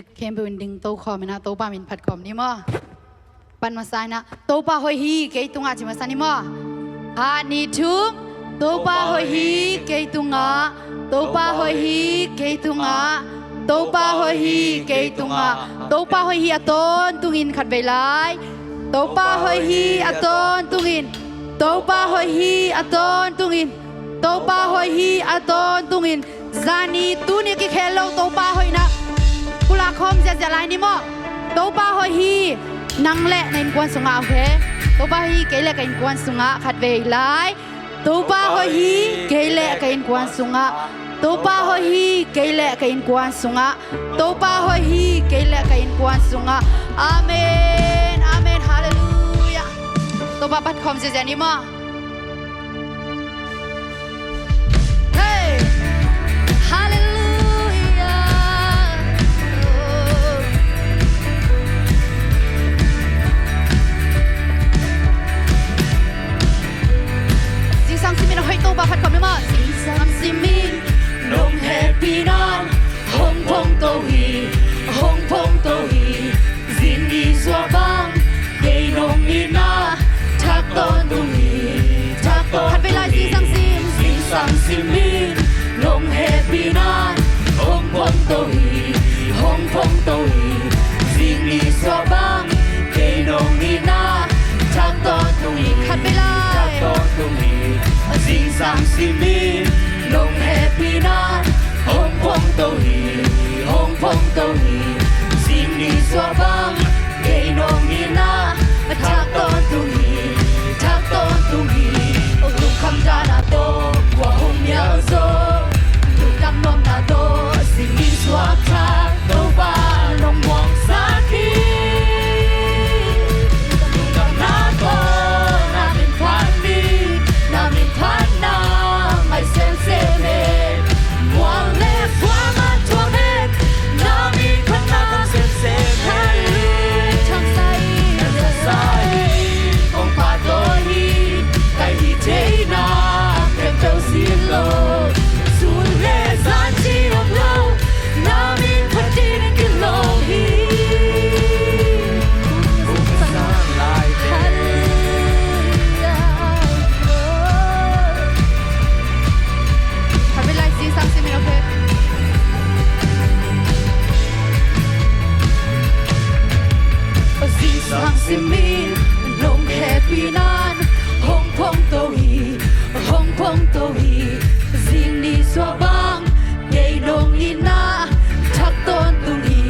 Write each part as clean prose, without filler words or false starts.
กเข้มไปวันดึงโตคอมนะโตป้ามินผัดคอมนี่มั้งปันมาสายนะโตป้าหอยฮีเกยตุงอาจิมาสานี่มั้งฮานี่ทุมโตป้าหอยฮีเกยตุงอาโตป้าหอยฮีเกยตุงอาโตป้าหอยฮีเกยตุงอาโตป้าหอยฮีอตอนตุงินขัดใบลายโตป้าหอยฮีอตอนตุงินโตป้าหอยฮีอตอนตุงินโตป้าหอยฮีอตอนตุงินซานีตูนี่กิเคโลโตป้าหอยนะกุลาคอมจะลายนี่มั้งโตป้าหอยฮีนังเละในกวนสุงาโอเคโตป้าหอยฮีเกยเละกันกวนสุงาขัดใบลายโตป้าหอยฮีเกยเละกันกวนสุงาโตป้าหอยฮีเกยเละกันกวนสุงาโตป้าหอยฮีเกยเละกันกวนสุงาอาเมนอาเมนฮาเลลูยาโตป้าปัดคอมจะนี่มั้งเฮ้ฮาเลลูยาสิงสังสิมินให้โตป้าปัดคอมนี่มั้งสิงสังสิมินนงเฮปีนานฮงพงโตฮีฮงพงโตฮีซินดีสวาบังเกยนงอีนาทักตอนตุฮีทักตอนหัดไปลายสิงสังสิมินนงเฮปีนานฮงพงโตฮีฮงพงโตฮีซินดีสวาบังเกยนงอีนาทักตอนตุฮีหัดไปลายทักตอนตุฮีสิงสังสิมินนงเฮปีนานฮงพงโตฮีฮงพงโตฮีซินดีสวาบังเกยนงอีนาทักตอนตุฮีทักตอนตุฮีลูกคำจานาโตว่าหงยาโซลูกดำนมนาโตสิงดีสวาทาโตบาลงวงสาคีลูกดำนาโตนามินพันดีนามินพันนาไม่เซนเซเมวันเล่ฟัวมาทัวเมนามินพันนาเซนเซเมทั้งใจทั้งใจองปาโตฮีไกฮีเทนาเก็บเจ้าสีโลสุนเลซาจีของเรานามินพันดีนกิโลฮีสิมีนงแค่ปีนานฮงพงโตฮีฮงพงโตฮีสิ่งนี้สวาบังเกยนงอีนาทักตอนตุงฮี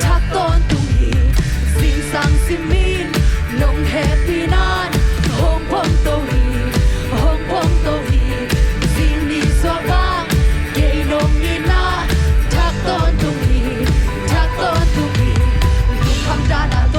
ทักตอนตุงฮีสิ่งสังสิมีนงแค่ปีนานฮงพงโตฮีฮงพงโตฮีสิ่งนี้สวาบังเกยนงอีนาทักตอนตุงฮีทักตอนตุงฮีลูกคำจานาโต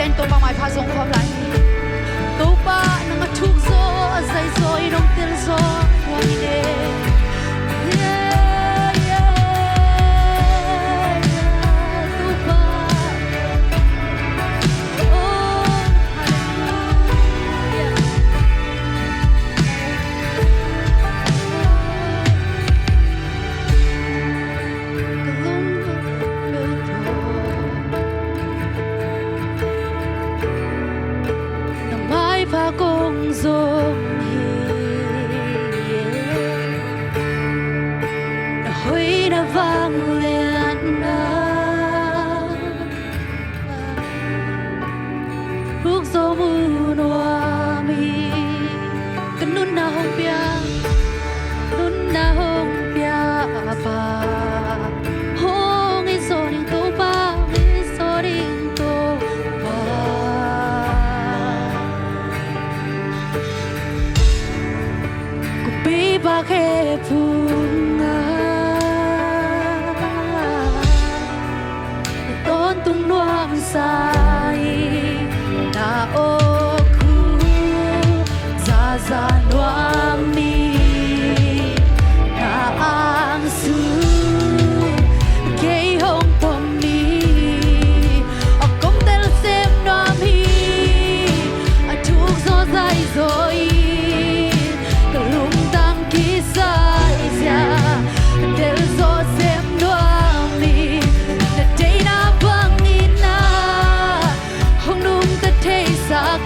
pian to ba mai pha song khom lai to pa nang thuk zo zai zo I nong tel zo wa ni de và cùng dùng huy đã vang lên bước gió mưa noa mi cái nút na hồng bia pa hong is soning to ba is soning to ba khe phunga tôn tung nuam sai na o khu za za nuam mi na ang su ke hong pom mi a kom tel sem nuam hi a thuk zo zai zoi sa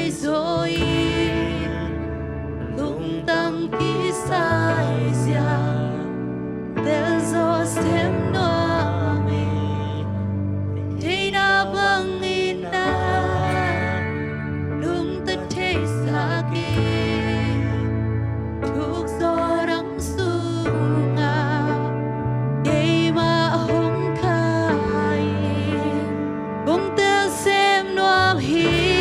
dai rồi lung tăng ký sai già del gió xem noa mi đi na băng ina lung tất thế sa ki thuốc gió đắng sunga gây mà hong khai bông tơ xem noa hi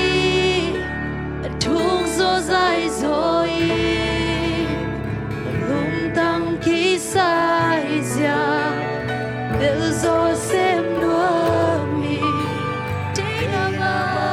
thuốc gió dài rồi lung tăng ký sai già del gió xem noa mi đi na băng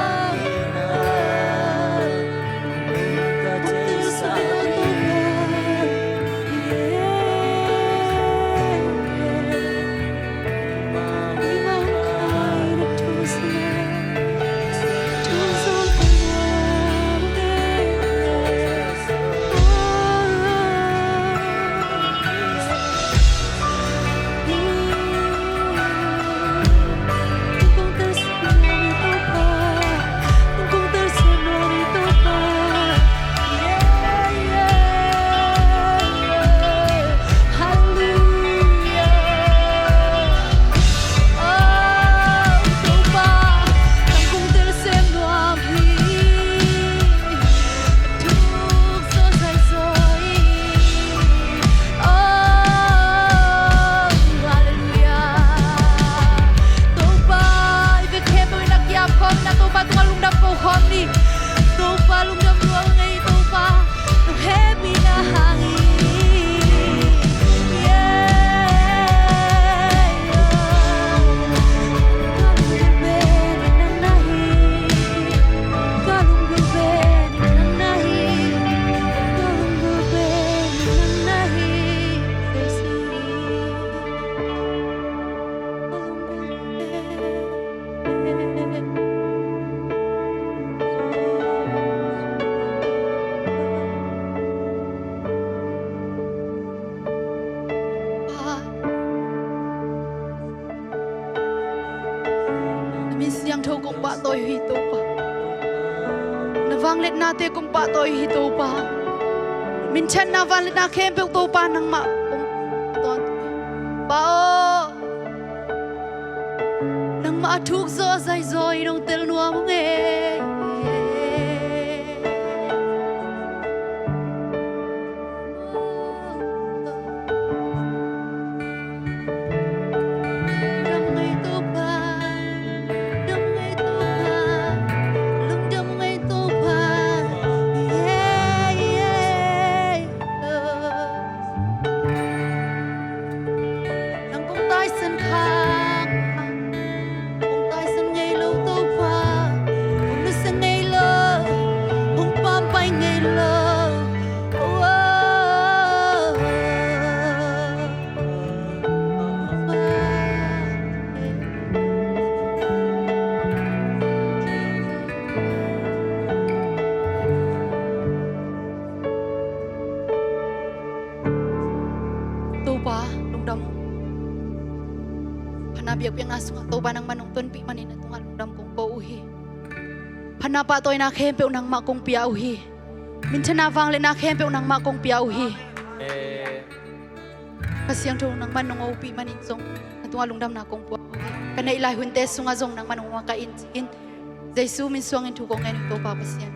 siang thâu kong pa toy hi to pa na wang let na te kong pa toy hi to pa min chan na wang let na khem pe to pa nang ma kong ton pa o nang ma thuk zo zai zoi dong tel nuam nge biak yang asu atau banang manong tuan pi manin na tungal undam kong ko uhi panapa toy na khem pe unang ma kong pia uhi min chana wang le na khem pe unang ma kong pia uhi kasiang tu nang manong upi manin song na tungal undam na kong po kana ilai hunte sunga zong nang manong wa ka in Jesu min suang in tu kong en to pa pasian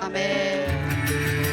amen